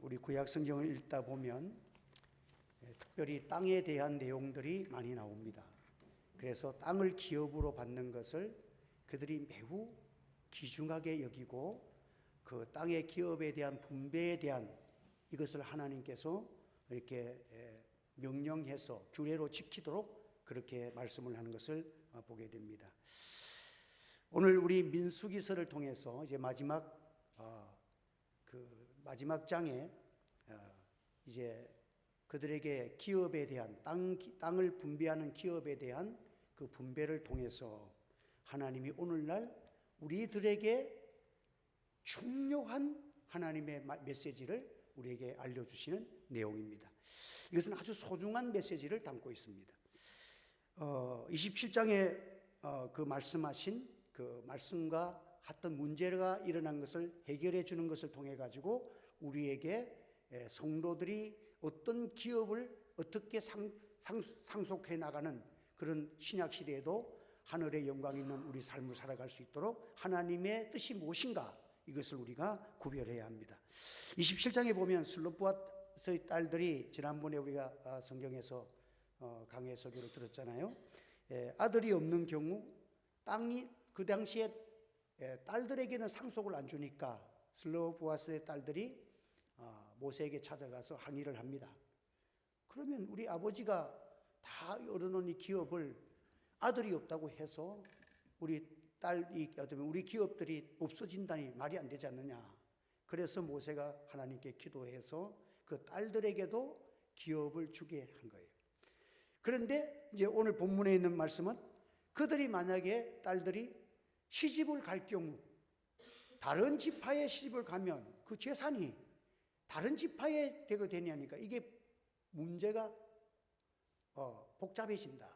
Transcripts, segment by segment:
우리 구약 성경을 읽다 보면 특별히 땅에 대한 내용들이 많이 나옵니다. 그래서 땅을 기업으로 받는 것을 그들이 매우 귀중하게 여기고 그 땅의 기업에 대한 분배에 대한 이것을 하나님께서 이렇게 명령해서 규례로 지키도록 그렇게 말씀을 하는 것을 보게 됩니다. 오늘 우리 민수기서를 통해서 이제 마지막 장에 이제 그들에게 기업에 대한 땅을 분배하는 기업에 대한 그 분배를 통해서 하나님이 오늘날 우리들에게 중요한 하나님의 메시지를 우리에게 알려주시는 내용입니다. 이것은 아주 소중한 메시지를 담고 있습니다. 27장에 그 말씀하신 그 말씀과 어떤 문제가 일어난 것을 해결해 주는 것을 통해 가지고 우리에게 성도들이 어떤 기업을 어떻게 상속해 나가는 그런 신약 시대에도 하늘의 영광 있는 우리 삶을 살아갈 수 있도록 하나님의 뜻이 무엇인가 이것을 우리가 구별해야 합니다. 27장에 보면 슬로프앗의 딸들이 지난번에 우리가 성경에서 강해 설교를 들었잖아요. 아들이 없는 경우 땅이 그 당시에 딸들에게는 상속을 안 주니까 슬로프앗의 딸들이 모세에게 찾아가서 항의를 합니다. 그러면 우리 아버지가 다 열어놓은 이 기업을 아들이 없다고 해서 우리 기업들이 없어진다니 말이 안 되지 않느냐. 그래서 모세가 하나님께 기도해서 그 딸들에게도 기업을 주게 한 거예요. 그런데 이제 오늘 본문에 있는 말씀은 그들이 만약에 딸들이 시집을 갈 경우 다른 지파에 시집을 가면 그 재산이 다른 지파에 되게 되냐니까 이게 문제가 복잡해진다.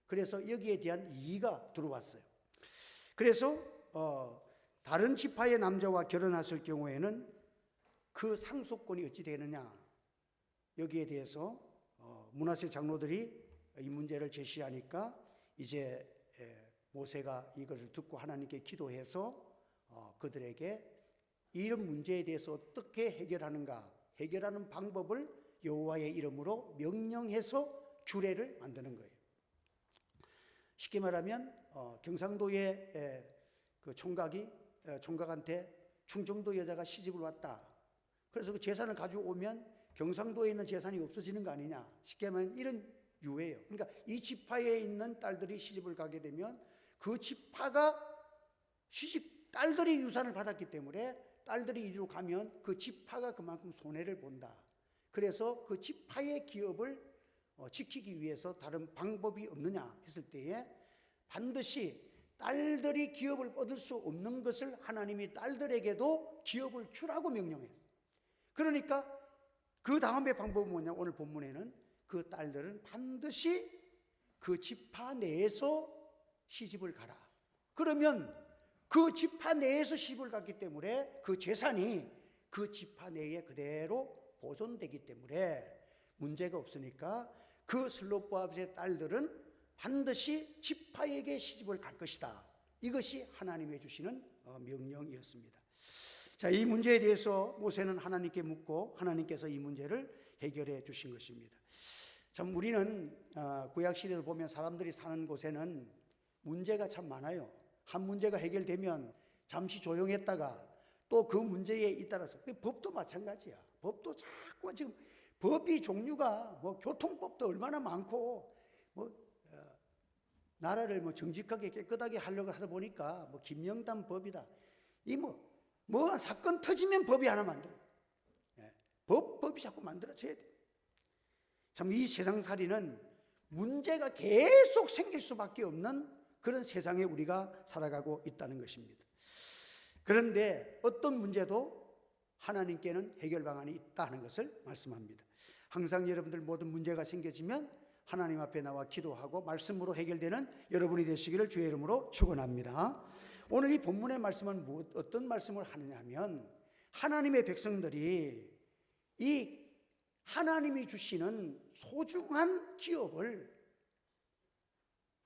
그래서 여기에 대한 이의가 들어왔어요. 그래서 다른 지파의 남자와 결혼했을 경우에는 그 상속권이 어찌 되느냐 여기에 대해서 므낫세 장로들이 이 문제를 제시하니까 이제 모세가 이것을 듣고 하나님께 기도해서 그들에게 이런 문제에 대해서 어떻게 해결하는가 해결하는 방법을 여호와의 이름으로 명령해서 규례를 만드는 거예요. 쉽게 말하면 경상도의 그 총각한테 충청도 여자가 시집을 왔다. 그래서 그 재산을 가지고 오면 경상도에 있는 재산이 없어지는 거 아니냐. 쉽게 말하면 이런 유예예요. 그러니까 이 지파에 있는 딸들이 시집을 가게 되면 그 지파가 딸들이 유산을 받았기 때문에 딸들이 이리로 가면 그 지파가 그만큼 손해를 본다. 그래서 그 지파의 기업을 지키기 위해서 다른 방법이 없느냐 했을 때에 반드시 딸들이 기업을 얻을 수 없는 것을 하나님이 딸들에게도 기업을 주라고 명령했어요. 그러니까 그 다음의 방법은 뭐냐? 오늘 본문에는 그 딸들은 반드시 그 지파 내에서 시집을 가라. 그러면 그 지파 내에서 시집을 갔기 때문에 그 재산이 그 지파 내에 그대로 보존되기 때문에 문제가 없으니까 그 슬로프앗의 딸들은 반드시 지파에게 시집을 갈 것이다. 이것이 하나님이 주시는 명령이었습니다. 자, 이 문제에 대해서 모세는 하나님께 묻고 하나님께서 이 문제를 해결해 주신 것입니다. 참 우리는 구약 시대를 보면 사람들이 사는 곳에는 문제가 참 많아요. 한 문제가 해결되면 잠시 조용했다가 또 그 문제에 잇따라서 법도 마찬가지야. 법도 자꾸 지금 법이 종류가 교통법도 얼마나 많고 나라를 정직하게 깨끗하게 하려고 하다 보니까 김영담 법이다. 이 사건 터지면 법이 하나 만들어. 법이 자꾸 만들어져야 돼. 참 이 세상살이는 문제가 계속 생길 수밖에 없는 그런 세상에 우리가 살아가고 있다는 것입니다. 그런데 어떤 문제도 하나님께는 해결 방안이 있다는 것을 말씀합니다. 항상 여러분들 모든 문제가 생겨지면 하나님 앞에 나와 기도하고 말씀으로 해결되는 여러분이 되시기를 주의 이름으로 축원합니다. 오늘 이 본문의 말씀은 어떤 말씀을 하느냐 하면 하나님의 백성들이 이 하나님이 주시는 소중한 기업을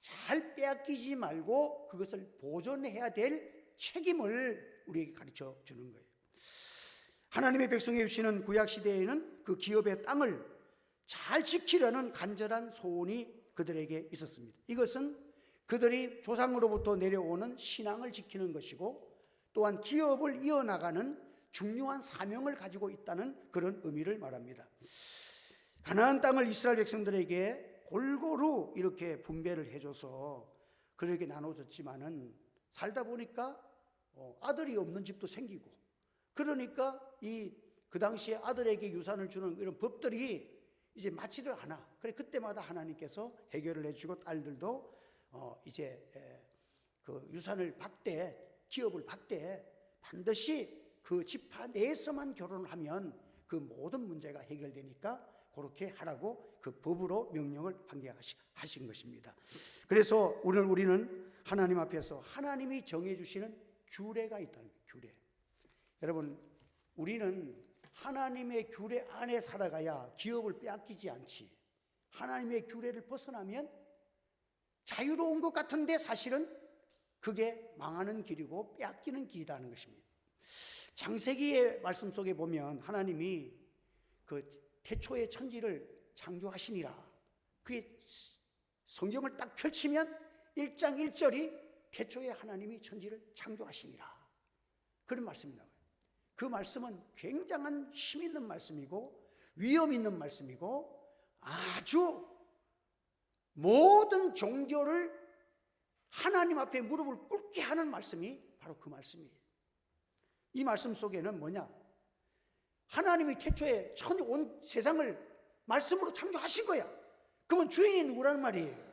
잘 빼앗기지 말고 그것을 보존해야 될 책임을 우리에게 가르쳐 주는 거예요. 하나님의 백성에 주시는 구약 시대에는 그 기업의 땅을 잘 지키려는 간절한 소원이 그들에게 있었습니다. 이것은 그들이 조상으로부터 내려오는 신앙을 지키는 것이고 또한 기업을 이어나가는 중요한 사명을 가지고 있다는 그런 의미를 말합니다. 가나안 땅을 이스라엘 백성들에게 골고루 이렇게 분배를 해줘서 그들에게 나눠줬지만은 살다 보니까 아들이 없는 집도 생기고, 그러니까 그 당시에 아들에게 유산을 주는 이런 법들이 이제 맞지를 않아. 그래 그때마다 하나님께서 해결을 해주고 딸들도 이제 그 유산을 받되, 기업을 받되 반드시 그 지파 내에서만 결혼을 하면 그 모든 문제가 해결되니까 그렇게 하라고 그 법으로 명령을 하신 것입니다. 그래서 오늘 우리는 하나님 앞에서 하나님이 정해주시는 규례가 있다는 거예요. 규례. 여러분, 우리는 하나님의 규례 안에 살아가야 기업을 빼앗기지 않지. 하나님의 규례를 벗어나면 자유로운 것 같은데 사실은 그게 망하는 길이고 빼앗기는 길이라는 것입니다. 창세기의 말씀 속에 보면 하나님이 그 태초에 천지를 창조하시니라, 그게 성경을 딱 펼치면 1장 1절이 태초에 하나님이 천지를 창조하시니라, 그런 말씀이 나와요. 그 말씀은 굉장한 힘 있는 말씀이고 위험 있는 말씀이고 아주 모든 종교를 하나님 앞에 무릎을 꿇게 하는 말씀이 바로 그 말씀이에요. 이 말씀 속에는 뭐냐? 하나님이 태초에 온 세상을 말씀으로 창조하신 거야. 그러면 주인이 누구라는 말이에요?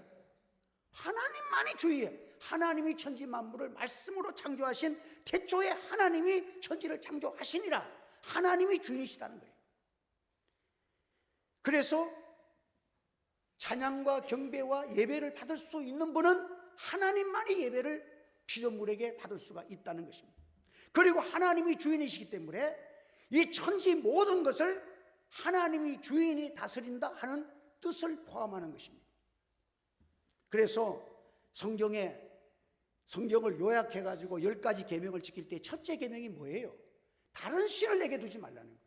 하나님만이 주인이에요. 하나님이 천지 만물을 말씀으로 창조하신 태초에 하나님이 천지를 창조하시니라, 하나님이 주인이시다는 거예요. 그래서 찬양과 경배와 예배를 받을 수 있는 분은 하나님만이 예배를 피조물에게 받을 수가 있다는 것입니다. 그리고 하나님이 주인이시기 때문에 이 천지 모든 것을 하나님이 주인이 다스린다 하는 뜻을 포함하는 것입니다. 그래서 성경을 요약해가지고 10가지 계명을 지킬 때 첫째 계명이 뭐예요? 다른 신을 내게 두지 말라는 거예요.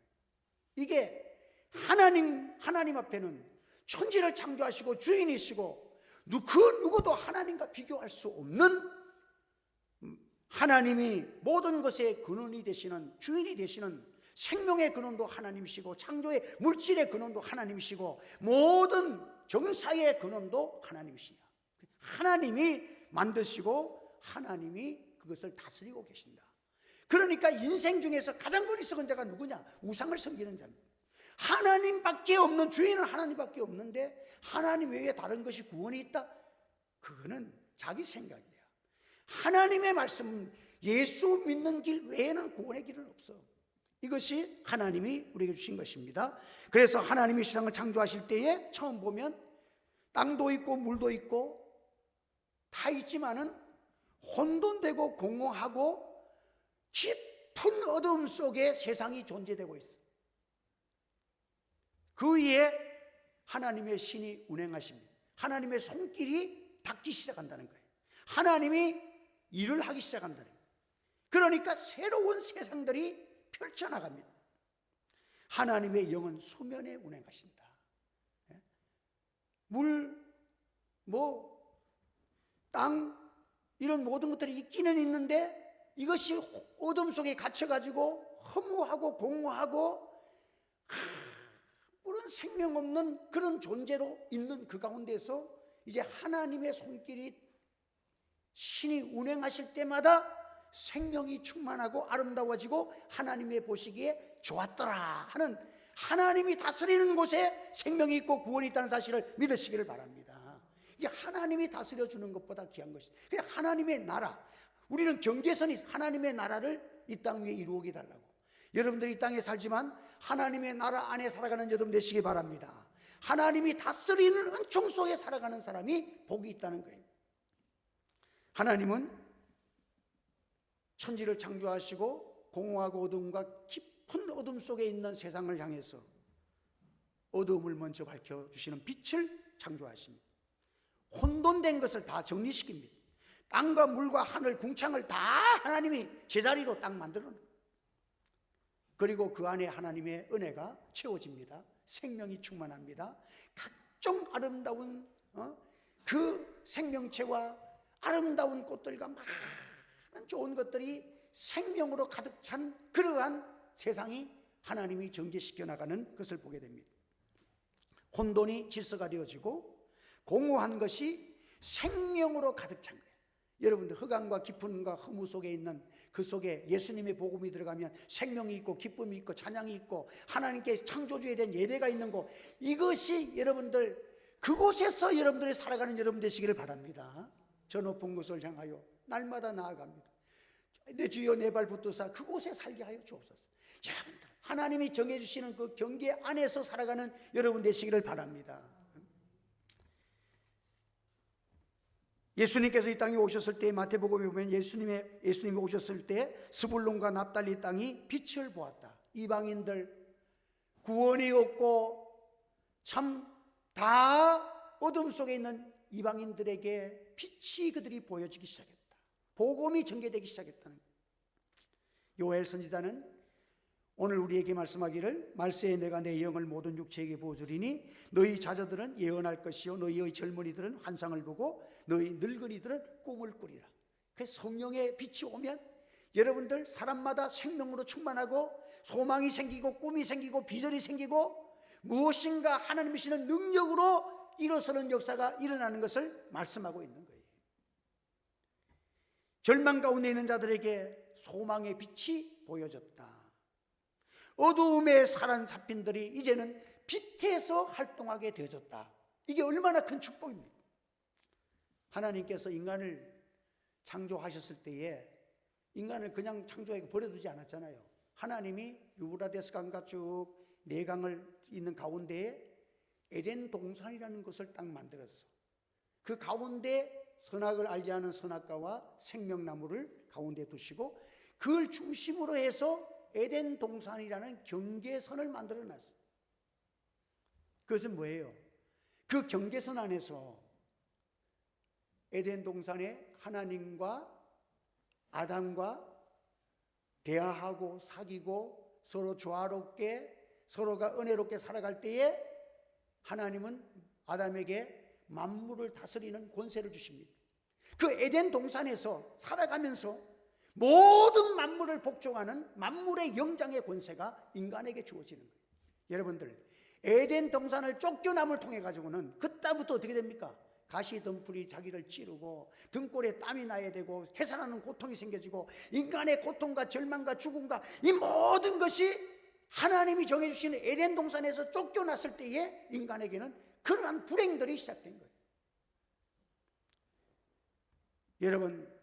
이게 하나님 앞에는 천지를 창조하시고 주인이시고 그 누구도 하나님과 비교할 수 없는, 하나님이 모든 것의 근원이 되시는, 주인이 되시는, 생명의 근원도 하나님이시고 창조의 물질의 근원도 하나님이시고 모든 정사의 근원도 하나님이시냐. 하나님이 만드시고 하나님이 그것을 다스리고 계신다. 그러니까 인생 중에서 가장 어리석은 자가 누구냐? 우상을 섬기는 자입니다. 하나님밖에 없는, 주인은 하나님밖에 없는데 하나님 외에 다른 것이 구원이 있다? 그거는 자기 생각이야. 하나님의 말씀, 예수 믿는 길 외에는 구원의 길은 없어. 이것이 하나님이 우리에게 주신 것입니다. 그래서 하나님이 세상을 창조하실 때에 처음 보면 땅도 있고 물도 있고 다 있지만은 혼돈되고 공허하고 깊은 어둠 속에 세상이 존재되고 있어. 그 위에 하나님의 신이 운행하십니다. 하나님의 손길이 닿기 시작한다는 거예요. 하나님이 일을 하기 시작한다는 거예요. 그러니까 새로운 세상들이 펼쳐나갑니다. 하나님의 영은 수면에 운행하신다. 물, 땅, 이런 모든 것들이 있기는 있는데 이것이 어둠 속에 갇혀가지고 허무하고 공허하고 아무런 생명 없는 그런 존재로 있는 그 가운데서 이제 하나님의 손길이, 신이 운행하실 때마다 생명이 충만하고 아름다워지고 하나님의 보시기에 좋았더라 하는, 하나님이 다스리는 곳에 생명이 있고 구원이 있다는 사실을 믿으시기를 바랍니다. 이게 하나님이 다스려 주는 것보다 귀한 것이죠. 그냥 하나님의 나라, 우리는 경계선이 하나님의 나라를 이 땅 위에 이루게 달라고. 여러분들이 이 땅에 살지만 하나님의 나라 안에 살아가는 여러분 되시기 바랍니다. 하나님이 다스리는 은총 속에 살아가는 사람이 복이 있다는 거예요. 하나님은 천지를 창조하시고 공허하고 어둠과 깊은 어둠 속에 있는 세상을 향해서 어둠을 먼저 밝혀주시는 빛을 창조하십니다. 혼돈된 것을 다 정리시킵니다. 땅과 물과 하늘, 궁창을 다 하나님이 제자리로 딱 만들어놓은. 그리고 그 안에 하나님의 은혜가 채워집니다. 생명이 충만합니다. 각종 아름다운 그 생명체와 아름다운 꽃들과 많은 좋은 것들이 생명으로 가득 찬 그러한 세상이 하나님이 전개시켜 나가는 것을 보게 됩니다. 혼돈이 질서가 되어지고 공허한 것이 생명으로 가득 찬 거예요. 여러분들 흑암과 깊은과 허무 속에 있는 그 속에 예수님의 복음이 들어가면 생명이 있고 기쁨이 있고 찬양이 있고 하나님께 창조주에 대한 예배가 있는 곳, 이것이 여러분들 그곳에서 여러분들이 살아가는 여러분 되시기를 바랍니다. 저 높은 곳을 향하여 날마다 나아갑니다. 내 주여 내 발 붙드사 그곳에 살게 하여 주옵소서. 여러분들 하나님이 정해주시는 그 경계 안에서 살아가는 여러분 되시기를 바랍니다. 예수님께서 이 땅에 오셨을 때 마태복음에 보면 예수님이 오셨을 때 스불론과 납달리 땅이 빛을 보았다. 이방인들 구원이 없고 참 다 어둠 속에 있는 이방인들에게 빛이 그들이 보여지기 시작했다. 복음이 전개되기 시작했다는 거예요. 요엘 선지자는 오늘 우리에게 말씀하기를 말세에 내가 내 영을 모든 육체에게 부어주리니 너희 자녀들은 예언할 것이요 너희의 젊은이들은 환상을 보고 너희 늙은이들은 꿈을 꾸리라. 그래서 성령의 빛이 오면 여러분들 사람마다 생명으로 충만하고 소망이 생기고 꿈이 생기고 비전이 생기고 무엇인가 하나님이 주시는 능력으로 일어서는 역사가 일어나는 것을 말씀하고 있는 거예요. 절망 가운데 있는 자들에게 소망의 빛이 보여졌다. 어두움에 사로잡힌 자들이 이제는 빛에서 활동하게 되어졌다. 이게 얼마나 큰 축복입니까? 하나님께서 인간을 창조하셨을 때에 인간을 그냥 창조하고 버려두지 않았잖아요. 하나님이 유브라데스 강과 쭉 네 강을 있는 가운데에 에덴 동산이라는 것을 딱 만들었어. 그 가운데 선악을 알게 하는 선악과와 생명나무를 가운데 두시고 그걸 중심으로 해서 에덴 동산이라는 경계선을 만들어 놨어요. 그것은 뭐예요? 그 경계선 안에서 에덴 동산에 하나님과 아담과 대화하고 사귀고 서로 조화롭게 서로가 은혜롭게 살아갈 때에 하나님은 아담에게 만물을 다스리는 권세를 주십니다. 그 에덴 동산에서 살아가면서 모든 만물을 복종하는 만물의 영장의 권세가 인간에게 주어지는 거예요. 여러분들 에덴 동산을 쫓겨남을 통해 가지고는 그때부터 어떻게 됩니까? 가시덤불이 자기를 찌르고 등골에 땀이 나야 되고 해산하는 고통이 생겨지고 인간의 고통과 절망과 죽음과 이 모든 것이 하나님이 정해주신 에덴 동산에서 쫓겨났을 때에 인간에게는 그러한 불행들이 시작된 거예요. 여러분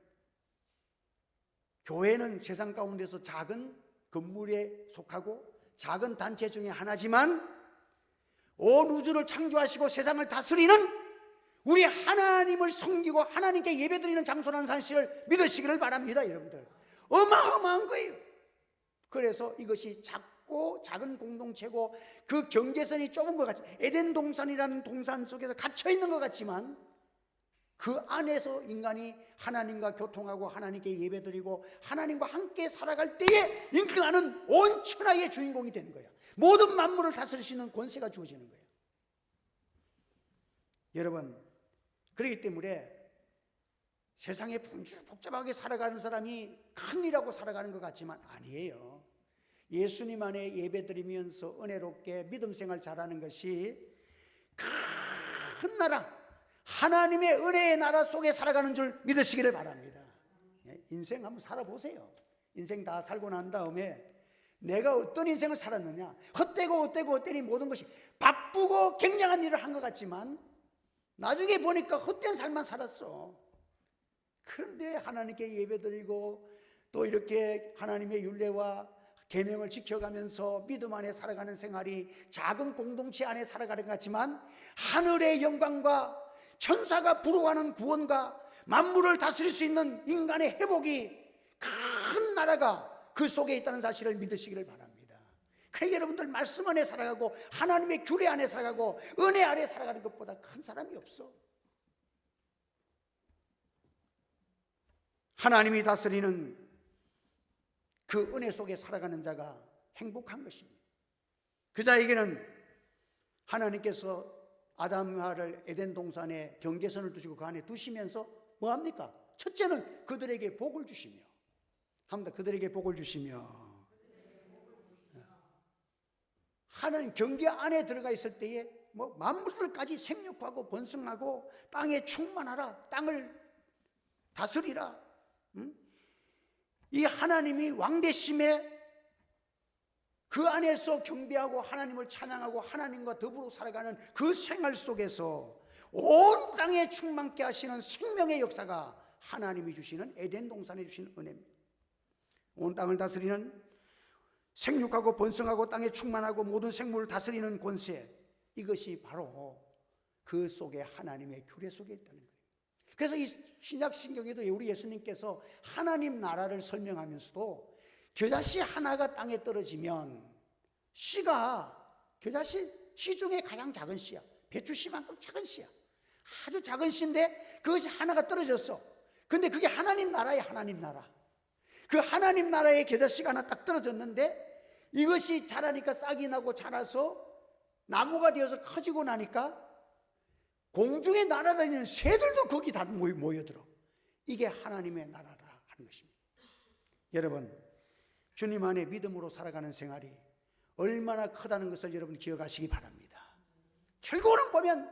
교회는 세상 가운데서 작은 건물에 속하고 작은 단체 중에 하나지만 온 우주를 창조하시고 세상을 다스리는 우리 하나님을 섬기고 하나님께 예배드리는 장소라는 사실을 믿으시기를 바랍니다. 여러분들 어마어마한 거예요. 그래서 이것이 작고 작은 공동체고 그 경계선이 좁은 것 같지, 에덴 동산이라는 동산 속에서 갇혀있는 것 같지만 그 안에서 인간이 하나님과 교통하고 하나님께 예배드리고 하나님과 함께 살아갈 때에 인간은 온 천하의 주인공이 되는 거야. 모든 만물을 다스릴 수 있는 권세가 주어지는 거예요. 여러분 그렇기 때문에 세상에 복잡하게 살아가는 사람이 큰일하고 살아가는 것 같지만 아니에요. 예수님 안에 예배드리면서 은혜롭게 믿음 생활 잘하는 것이 큰 나라 하나님의 은혜의 나라 속에 살아가는 줄 믿으시기를 바랍니다. 인생 한번 살아보세요. 인생 다 살고 난 다음에 내가 어떤 인생을 살았느냐, 헛되니 모든 것이 바쁘고 굉장한 일을 한 것 같지만 나중에 보니까 헛된 삶만 살았어. 그런데 하나님께 예배드리고 또 이렇게 하나님의 율례와 계명을 지켜가면서 믿음 안에 살아가는 생활이 작은 공동체 안에 살아가는 것 같지만 하늘의 영광과 천사가 부러워하는 구원과 만물을 다스릴 수 있는 인간의 회복이 큰 나라가 그 속에 있다는 사실을 믿으시기를 바랍니다. 그래 여러분들 말씀 안에 살아가고 하나님의 규례 안에 살아가고 은혜 아래 살아가는 것보다 큰 사람이 없어. 하나님이 다스리는 그 은혜 속에 살아가는 자가 행복한 것입니다. 그 자에게는 하나님께서 아담과를 에덴 동산에 경계선을 두시고 그 안에 두시면서 뭐합니까? 첫째는 그들에게 복을 주시며, 합니다. 그들에게 복을 주시며, 하나님 경계 안에 들어가 있을 때에 뭐 만물들까지 생육하고 번성하고 땅에 충만하라, 땅을 다스리라. 이 하나님이 왕되심에 그 안에서 경배하고 하나님을 찬양하고 하나님과 더불어 살아가는 그 생활 속에서 온 땅에 충만케 하시는 생명의 역사가 하나님이 주시는 에덴 동산에 주시는 은혜입니다. 온 땅을 다스리는, 생육하고 번성하고 땅에 충만하고 모든 생물을 다스리는 권세, 이것이 바로 그 속에 하나님의 규례 속에 있다는 거예요. 그래서 이 신약 신경에도 우리 예수님께서 하나님 나라를 설명하면서도 겨자씨 하나가 땅에 떨어지면 겨자씨 씨 중에 가장 작은 씨야. 배추씨만큼 작은 씨야. 아주 작은 씨인데 그것이 하나가 떨어졌어. 근데 그게 하나님 나라야. 하나님 나라. 그 하나님 나라의 겨자씨가 하나 딱 떨어졌는데 이것이 자라니까 싹이 나고 자라서 나무가 되어서 커지고 나니까 공중에 날아다니는 새들도 거기 다 모여들어. 이게 하나님의 나라라 하는 것입니다. 여러분, 주님 안에 믿음으로 살아가는 생활이 얼마나 크다는 것을 여러분 기억하시기 바랍니다. 결국은 보면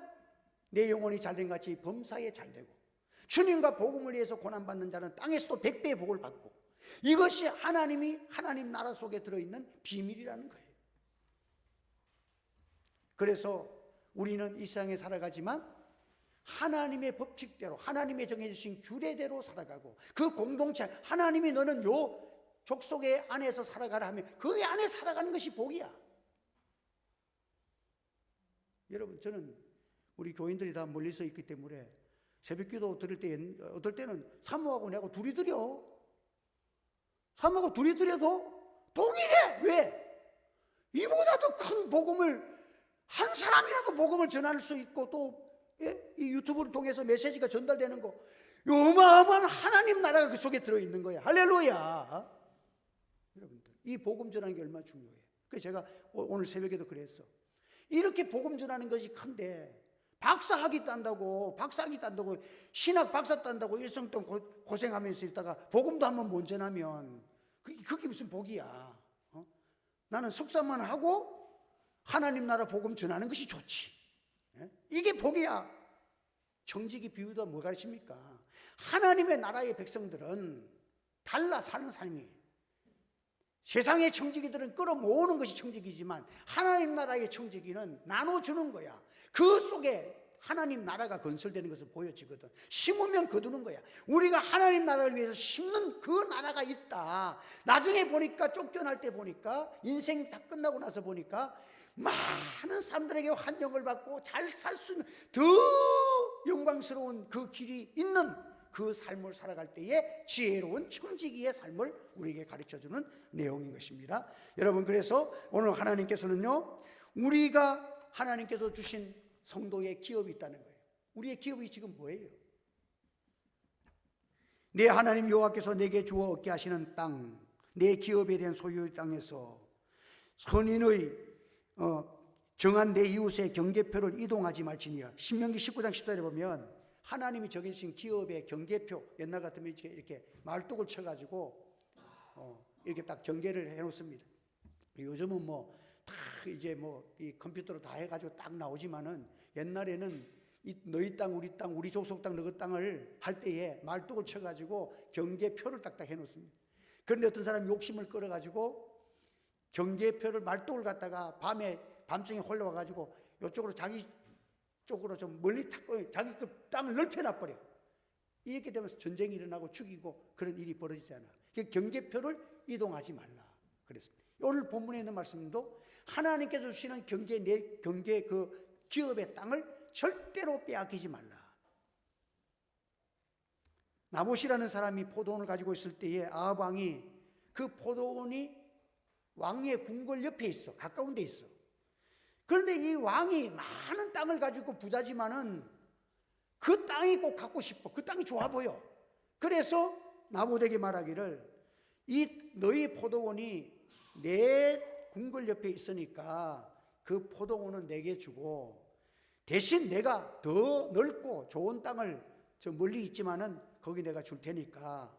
내 영혼이 잘된 같이 범사에 잘되고, 주님과 복음을 위해서 고난받는 자는 땅에서도 100배의 복을 받고, 이것이 하나님 나라 속에 들어있는 비밀이라는 거예요. 그래서 우리는 이 세상에 살아가지만 하나님의 법칙대로, 하나님의 정해주신 규례대로 살아가고, 그 공동체, 하나님이 너는 요 족속의 안에서 살아가라 하면 그 안에 살아가는 것이 복이야. 여러분, 저는 우리 교인들이 다 멀리서 있기 때문에 새벽기도 들을 때 어떨 때는 사모하고 내가 둘이 드려. 사모하고 둘이 드려도 동일해. 왜? 이보다 더 큰 복음을 한 사람이라도 복음을 전할 수 있고, 또 이 유튜브를 통해서 메시지가 전달되는 거, 어마어마한 하나님 나라가 그 속에 들어있는 거야. 할렐루야. 여러분들, 이 복음 전하는 게 얼마나 중요해요. 그래서 제가 오늘 새벽에도 그랬어. 이렇게 복음 전하는 것이 큰데 박사학위 딴다고 신학 박사 딴다고 일생 동안 고생하면서 있다가 복음도 한번 못 전하면 그게 무슨 복이야. 나는 석사만 하고 하나님 나라 복음 전하는 것이 좋지. 이게 복이야. 청지기 비유도 뭐 가르칩니까? 하나님의 나라의 백성들은 달라 사는 삶이. 세상의 청지기들은 끌어모으는 것이 청지기지만 하나님 나라의 청지기는 나눠주는 거야. 그 속에 하나님 나라가 건설되는 것을 보여지거든. 심으면 거두는 거야. 우리가 하나님 나라를 위해서 심는 그 나라가 있다. 나중에 보니까, 쫓겨날 때 보니까, 인생 다 끝나고 나서 보니까 많은 사람들에게 환영을 받고 잘 살 수 있는 더 영광스러운 그 길이 있는 그 삶을 살아갈 때에 지혜로운 청지기의 삶을 우리에게 가르쳐주는 내용인 것입니다. 여러분, 그래서 오늘 하나님께서는요, 우리가 하나님께서 주신 성도의 기업이 있다는 거예요. 우리의 기업이 지금 뭐예요? 내 하나님 여호와께서 내게 주어 얻게 하시는 땅, 내 기업에 대한 소유의 땅에서 선인의 정한 내 이웃의 경계표를 이동하지 말지니라. 신명기 19장 10절에 보면 하나님이 정해주신 기업의 경계표, 옛날 같으면 이렇게 말뚝을 쳐가지고 이렇게 딱 경계를 해놓습니다. 요즘은 다 이제 이 컴퓨터로 다 해가지고 딱 나오지만은 옛날에는 너희 땅, 우리 족속 땅, 너희 땅을 할 때에 말뚝을 쳐가지고 경계표를 딱딱 해놓습니다. 그런데 어떤 사람이 욕심을 끌어가지고 경계표를 말뚝을 갖다가 밤중에 홀려와가지고 이쪽으로 자기 쪽으로 좀 멀리 탁 자기 그 땅을 넓혀놔버려. 이렇게 되면서 전쟁이 일어나고 죽이고 그런 일이 벌어지잖아. 경계표를 이동하지 말라 그랬습니다. 오늘 본문에 있는 말씀도 하나님께서 주시는 경계 그 기업의 땅을 절대로 빼앗기지 말라. 나봇이라는 사람이 포도원을 가지고 있을 때에 아합 왕이, 그 포도원이 왕의 궁궐 옆에 있어. 가까운 데 있어. 그런데 이 왕이 많은 땅을 가지고 부자지만은 그 땅이 꼭 갖고 싶어. 그 땅이 좋아 보여. 그래서 나봇에게 말하기를, 이 너희 포도원이 내 궁궐 옆에 있으니까 그 포도원은 내게 주고 대신 내가 더 넓고 좋은 땅을 저 멀리 있지만은 거기 내가 줄 테니까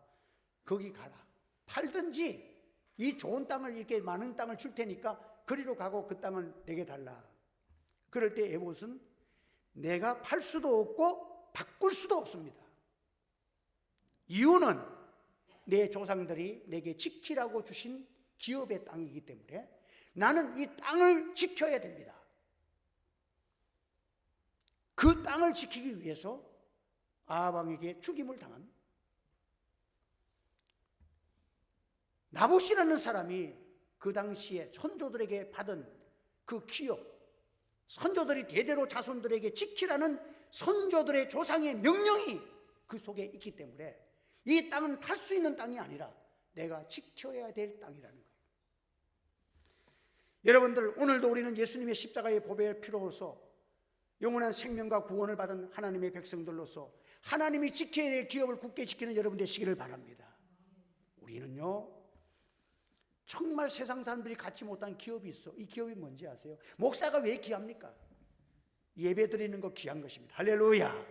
거기 가라. 팔든지 이 좋은 땅을 이렇게 많은 땅을 줄 테니까 그리로 가고 그 땅을 내게 달라. 그럴 때 에봇은 내가 팔 수도 없고 바꿀 수도 없습니다. 이유는 내 조상들이 내게 지키라고 주신 기업의 땅이기 때문에 나는 이 땅을 지켜야 됩니다. 그 땅을 지키기 위해서 아합 왕에게 죽임을 당합니다. 나봇이라는 사람이 그 당시에 선조들에게 받은 그 기업, 선조들이 대대로 자손들에게 지키라는 선조들의 조상의 명령이 그 속에 있기 때문에 이 땅은 팔 수 있는 땅이 아니라 내가 지켜야 될 땅이라는 거예요. 여러분들, 오늘도 우리는 예수님의 십자가의 보배의 피로로서 영원한 생명과 구원을 받은 하나님의 백성들로서 하나님이 지켜야 될 기업을 굳게 지키는 여러분 되시기를 바랍니다. 우리는요, 정말 세상 사람들이 갖지 못한 기업이 있어. 이 기업이 뭔지 아세요? 목사가 왜 귀합니까? 예배 드리는 거 귀한 것입니다. 할렐루야.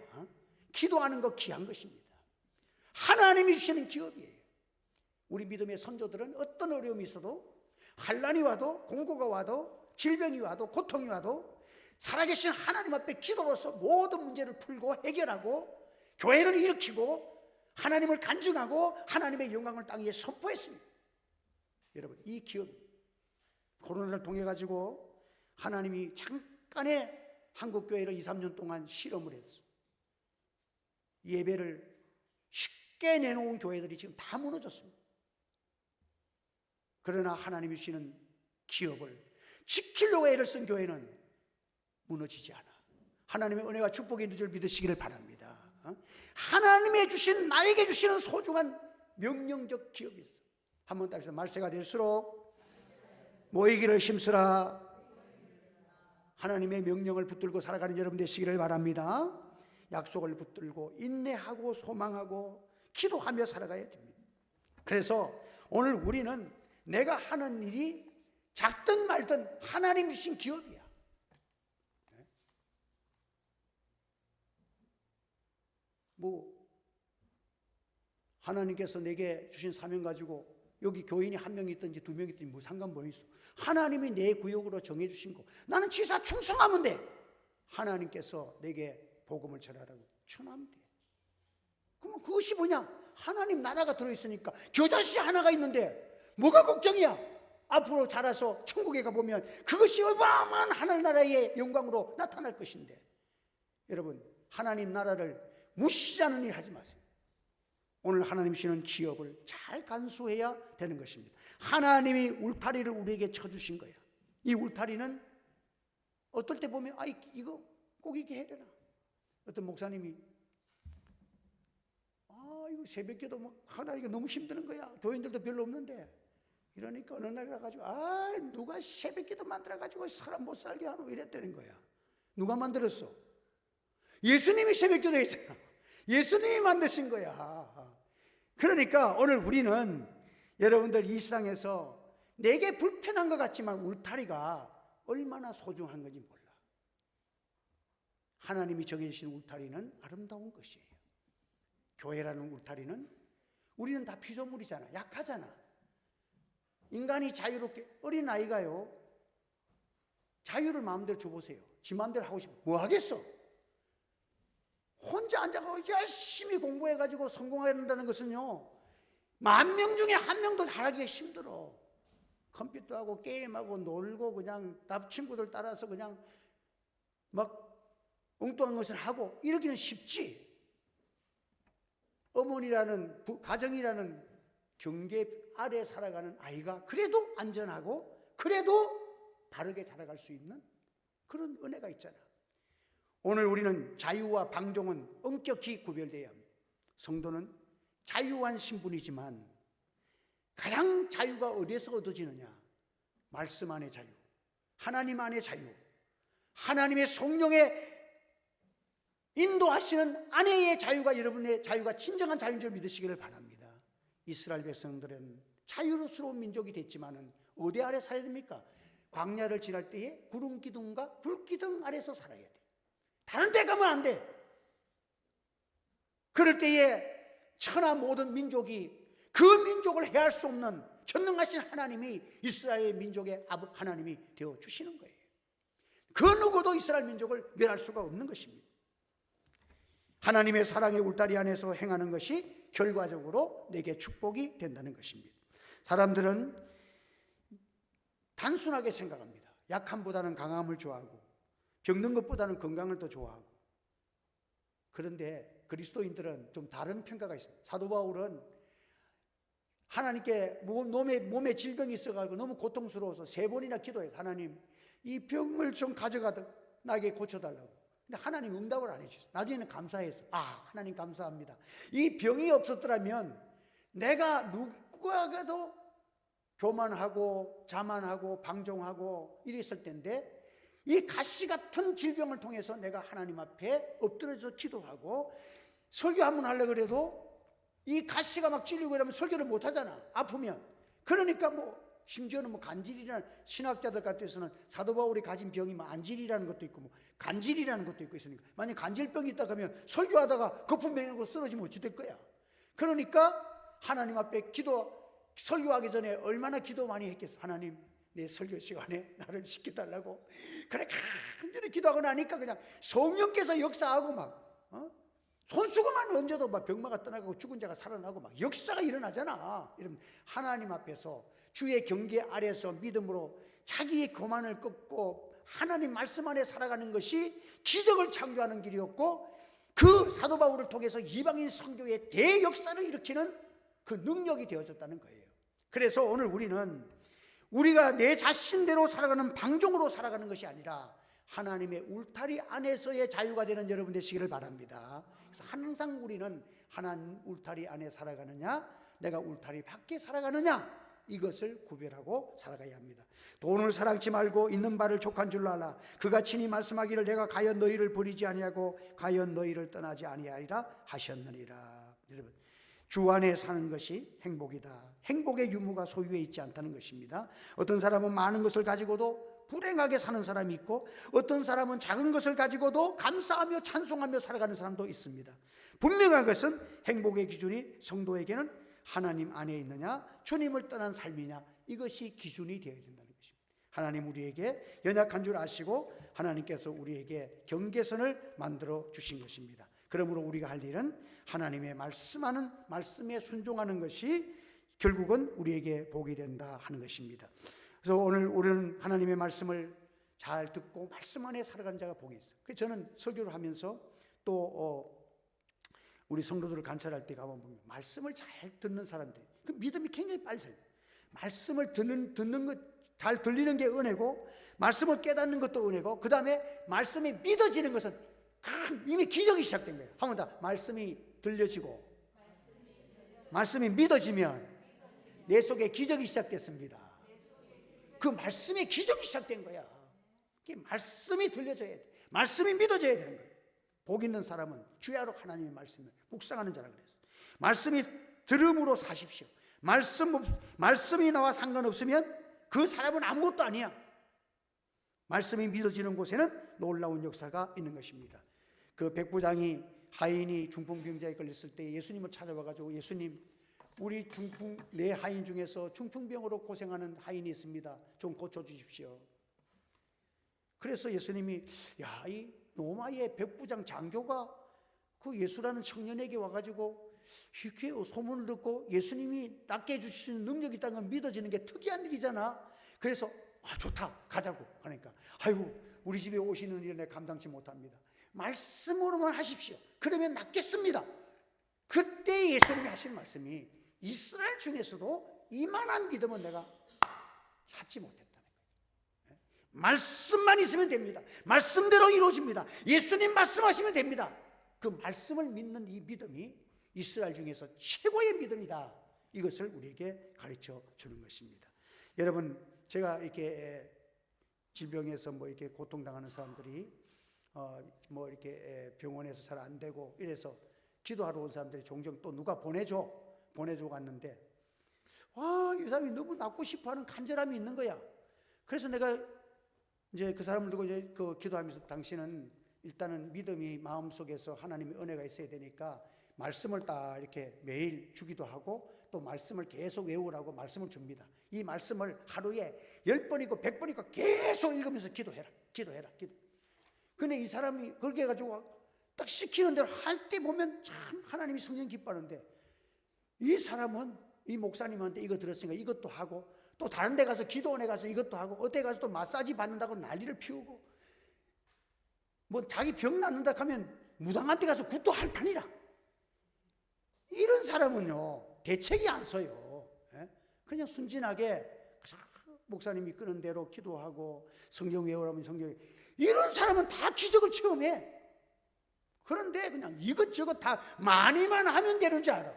기도하는 거 귀한 것입니다. 하나님이 주시는 기업이에요. 우리 믿음의 선조들은 어떤 어려움이 있어도, 환난이 와도, 공고가 와도, 질병이 와도, 고통이 와도 살아계신 하나님 앞에 기도로서 모든 문제를 풀고 해결하고 교회를 일으키고 하나님을 간증하고 하나님의 영광을 땅 위에 선포했습니다. 여러분, 이 기업, 코로나를 통해 가지고 하나님이 잠깐의 한국교회를 2, 3년 동안 실험을 했어. 예배를 쉽게 내놓은 교회들이 지금 다 무너졌습니다. 그러나 하나님이 주시는 기업을 지키려고 애를 쓴 교회는 무너지지 않아. 하나님의 은혜와 축복이 있는 줄 믿으시기를 바랍니다. 하나님의 주신, 나에게 주시는 소중한 명령적 기업이 있어. 한번 따라서 말세가 될수록 모이기를 힘쓰라. 하나님의 명령을 붙들고 살아가는 여러분 되시기를 바랍니다. 약속을 붙들고 인내하고 소망하고 기도하며 살아가야 됩니다. 그래서 오늘 우리는 내가 하는 일이 작든 말든 하나님 주신 기업이야. 하나님께서 내게 주신 사명 가지고 여기 교인이 한 명 있든지 두 명 있든지 뭐 상관 뭐 있어. 하나님이 내 구역으로 정해 주신 거, 나는 지사 충성하면 돼. 하나님께서 내게 복음을 전하라고 전하면 돼. 그러면 그것이 뭐냐? 하나님 나라가 들어있으니까 겨자씨 하나가 있는데 뭐가 걱정이야? 앞으로 자라서 천국에 가보면 그것이 어마어마한 하늘나라의 영광으로 나타날 것인데, 여러분, 하나님 나라를 무시하는 일 하지 마세요. 오늘 하나님 주시는 기업을 잘 간수해야 되는 것입니다. 하나님이 울타리를 우리에게 쳐주신 거야. 이 울타리는 어떨 때 보면 이거 꼭 이렇게 해야 되나? 어떤 목사님이 이거 새벽기도 뭐 하나 이거 너무 힘드는 거야. 교인들도 별로 없는데. 이러니까 어느 날 가가지고 누가 새벽기도 만들어가지고 사람 못 살게 하노 이랬다는 거야. 누가 만들었어? 예수님이 새벽기도 했잖아. 예수님이 만드신 거야. 그러니까 오늘 우리는 여러분들 이 세상에서 내게 불편한 것 같지만 울타리가 얼마나 소중한 건지 몰라. 하나님이 정해주신 울타리는 아름다운 것이에요. 교회라는 울타리는, 우리는 다 피조물이잖아. 약하잖아. 인간이 자유롭게, 어린아이가요, 자유를 마음대로 줘보세요. 지 마음대로 하고 싶어. 뭐 하겠어? 혼자 앉아서 열심히 공부해가지고 성공해야 된다는 것은요, 10,000명 중에 1명도 잘하기가 힘들어. 컴퓨터하고 게임하고 놀고 그냥 친구들 따라서 그냥 막 엉뚱한 것을 하고 이러기는 쉽지. 어머니라는 가정이라는 경계 아래 살아가는 아이가 그래도 안전하고 그래도 바르게 자라갈 수 있는 그런 은혜가 있잖아. 오늘 우리는 자유와 방종은 엄격히 구별되어야 합니다. 성도는 자유한 신분이지만 가장 자유가 어디에서 얻어지느냐? 말씀 안의 자유, 하나님 안의 자유, 하나님의 성령의 인도하시는 아내의 자유가 여러분의 자유가 진정한 자유인 줄 믿으시기를 바랍니다. 이스라엘 백성들은 자유로운 민족이 됐지만은 어디 아래 살아야 됩니까? 광야를 지날 때에 구름 기둥과 불 기둥 아래서 살아야 돼. 다른 데 가면 안 돼. 그럴 때에 천하 모든 민족이 그 민족을 해할 수 없는 전능하신 하나님이 이스라엘 민족의 하나님이 되어 주시는 거예요. 그 누구도 이스라엘 민족을 멸할 수가 없는 것입니다. 하나님의 사랑의 울타리 안에서 행하는 것이 결과적으로 내게 축복이 된다는 것입니다. 사람들은 단순하게 생각합니다. 약함보다는 강함을 좋아하고 병든 것보다는 건강을 더 좋아하고. 그런데 그리스도인들은 좀 다른 평가가 있습니다. 사도 바울은 하나님께 몸에 질병이 있어가지고 너무 고통스러워서 3번이나 기도해요. 하나님, 이 병을 좀 가져가도 나에게 고쳐달라고. 근데 하나님 응답을 안 해주셨어요. 나중에는 감사해서, 하나님 감사합니다. 이 병이 없었더라면 내가 누구에게도 교만하고 자만하고 방종하고 이랬을 텐데, 이 가시 같은 질병을 통해서 내가 하나님 앞에 엎드려서 기도하고 설교 한번 하려고 그래도 이 가시가 막 찔리고 이러면 설교를 못 하잖아, 아프면. 그러니까 심지어는 간질이라는, 신학자들 같아서는 사도 바울이 가진 병이 안질이라는 것도 있고 간질이라는 것도 있고 있으니까, 만약 간질병이 있다 그러면 설교하다가 거품 내리고 쓰러지면 어찌 될 거야. 그러니까 하나님 앞에 설교하기 전에 얼마나 기도 많이 했겠어. 하나님, 내 설교 시간에 나를 지켜달라고. 그래 간절히 기도하고 나니까 그냥 성령께서 역사하고 손수건만 얹어도 병마가 떠나가고 죽은 자가 살아나고 역사가 일어나잖아. 이러면 하나님 앞에서 주의 경계 아래서 믿음으로 자기의 교만을 꺾고 하나님 말씀 안에 살아가는 것이 기적을 창조하는 길이었고, 그 사도 바울을 통해서 이방인 선교의 대역사를 일으키는 그 능력이 되어졌다는 거예요. 그래서 오늘 우리가 내 자신대로 살아가는 방종으로 살아가는 것이 아니라 하나님의 울타리 안에서의 자유가 되는 여러분 되시기를 바랍니다. 그래서 항상 우리는 하나님 울타리 안에 살아가느냐, 내가 울타리 밖에 살아가느냐, 이것을 구별하고 살아가야 합니다. 돈을 사랑치 말고 있는 바를 족한 줄로 알라. 그가 친히 말씀하기를 내가 가연 너희를 버리지 아니하고 가연 너희를 떠나지 아니하리라 하셨느니라. 여러분, 주 안에 사는 것이 행복이다. 행복의 유무가 소유에 있지 않다는 것입니다. 어떤 사람은 많은 것을 가지고도 불행하게 사는 사람이 있고, 어떤 사람은 작은 것을 가지고도 감사하며 찬송하며 살아가는 사람도 있습니다. 분명한 것은 행복의 기준이 성도에게는 하나님 안에 있느냐, 주님을 떠난 삶이냐, 이것이 기준이 되어야 된다는 것입니다. 하나님 우리에게 연약한 줄 아시고 하나님께서 우리에게 경계선을 만들어 주신 것입니다. 그러므로 우리가 할 일은 하나님의 말씀에 순종하는 것이 결국은 우리에게 복이 된다 하는 것입니다. 그래서 오늘 우리는 하나님의 말씀을 잘 듣고 말씀 안에 살아가는 자가 복이 있어요. 그래서 저는 설교를 하면서 또 우리 성도들을 관찰할 때 가보면 말씀을 잘 듣는 사람들이 그 믿음이 굉장히 빨리 살아요. 말씀을 듣는 것, 잘 들리는 게 은혜고, 말씀을 깨닫는 것도 은혜고, 그 다음에 말씀이 믿어지는 것은 이미 기적이 시작된 거예요. 한 번 더, 말씀이 들려지고 말씀이 믿어지면 내 속에 기적이 시작됐습니다. 그 말씀의 기적이 시작된 거야. 말씀이 들려져야 돼. 말씀이 믿어져야 되는 거예요. 복 있는 사람은 주야로 하나님의 말씀을 묵상하는 자라 그랬어요. 말씀이 들음으로 사십시오. 말씀이 나와 상관없으면 그 사람은 아무것도 아니야. 말씀이 믿어지는 곳에는 놀라운 역사가 있는 것입니다. 그 백부장이 하인이 중풍병자에 걸렸을 때 예수님을 찾아와가지고, 예수님, 우리 내 하인 중에서 중풍병으로 고생하는 하인이 있습니다. 좀 고쳐주십시오. 그래서 예수님이, 이 로마의 백부장 장교가 그 예수라는 청년에게 와가지고 이렇게 소문을 듣고 예수님이 낫게 해주시는 능력이 있다는 걸 믿어지는 게 특이한 일이잖아. 그래서 좋다, 가자고 하니까, 아이고 우리 집에 오시는 일을 내가 감당치 못합니다. 말씀으로만 하십시오. 그러면 낫겠습니다. 그때 예수님이 하신 말씀이, 이스라엘 중에서도 이만한 믿음은 내가 찾지 못했다는 거예요. 말씀만 있으면 됩니다. 말씀대로 이루어집니다. 예수님 말씀하시면 됩니다. 그 말씀을 믿는 이 믿음이 이스라엘 중에서 최고의 믿음이다. 이것을 우리에게 가르쳐 주는 것입니다. 여러분, 제가 이렇게 질병에서 이렇게 고통당하는 사람들이 이렇게 병원에서 잘 안 되고 이래서 기도하러 온 사람들이 종종 또 누가 보내줘 갔는데, 이 사람이 너무 낳고 싶어하는 간절함이 있는 거야. 그래서 내가 이제 그 사람을 두고 이제 그 기도하면서 당신은 일단은 믿음이 마음속에서 하나님의 은혜가 있어야 되니까 말씀을 딱 이렇게 매일 주기도 하고 또 말씀을 계속 외우라고 말씀을 줍니다. 이 말씀을 하루에 10번이고 100번이고 계속 읽으면서 기도해라. 근데 이 사람이 그렇게 해가지고 딱 시키는 대로 할 때 보면 참 하나님이 성령 기뻐하는데, 이 사람은 이 목사님한테 이거 들었으니까 이것도 하고 또 다른 데 가서 기도원에 가서 이것도 하고 어디 가서 또 마사지 받는다고 난리를 피우고 뭐 자기 병 낫는다 하면 무당한테 가서 굿도 할 판이라. 이런 사람은요 대책이 안 서요. 그냥 순진하게 목사님이 끄는 대로 기도하고 성경 외우라면 성경, 이런 사람은 다 기적을 체험해. 그런데 그냥 이것저것 다 많이만 하면 되는 줄 알아.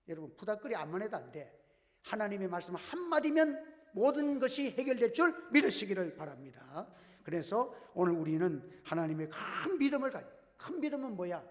여러분 부닥거리 암만 해도 안 돼. 하나님의 말씀 한마디면 모든 것이 해결될 줄 믿으시기를 바랍니다. 그래서 오늘 우리는 하나님의 큰 믿음을 가지고, 큰 믿음은 뭐야?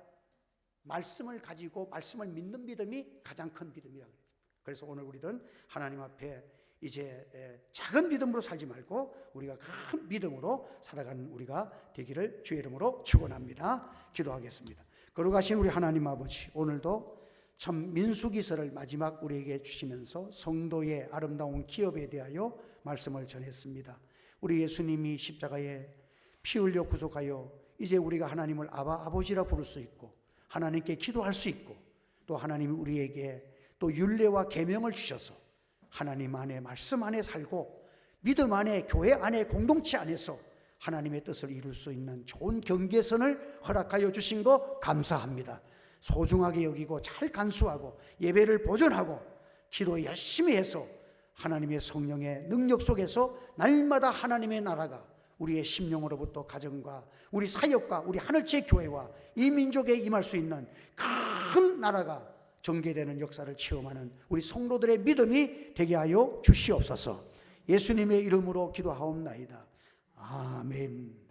말씀을 가지고 말씀을 믿는 믿음이 가장 큰 믿음이라고 그랬어요. 그래서 오늘 우리는 하나님 앞에 이제 작은 믿음으로 살지 말고 우리가 큰 믿음으로 살아가는 우리가 되기를 주의 이름으로 축원합니다. 기도하겠습니다. 거룩하신 우리 하나님 아버지, 오늘도 참 민수기서를 마지막 우리에게 주시면서 성도의 아름다운 기업에 대하여 말씀을 전했습니다. 우리 예수님이 십자가에 피 흘려 구속하여 이제 우리가 하나님을 아버지라 부를 수 있고 하나님께 기도할 수 있고 또 하나님이 우리에게 또 율례와 계명을 주셔서 하나님 안에 말씀 안에 살고 믿음 안에 교회 안에 공동체 안에서 하나님의 뜻을 이룰 수 있는 좋은 경계선을 허락하여 주신 거 감사합니다. 소중하게 여기고 잘 간수하고 예배를 보존하고 기도 열심히 해서 하나님의 성령의 능력 속에서 날마다 하나님의 나라가 우리의 심령으로부터 가정과 우리 사역과 우리 하늘채 교회와 이 민족에 임할 수 있는 큰 나라가 전개되는 역사를 체험하는 우리 성도들의 믿음이 되게 하여 주시옵소서. 예수님의 이름으로 기도하옵나이다. 아멘.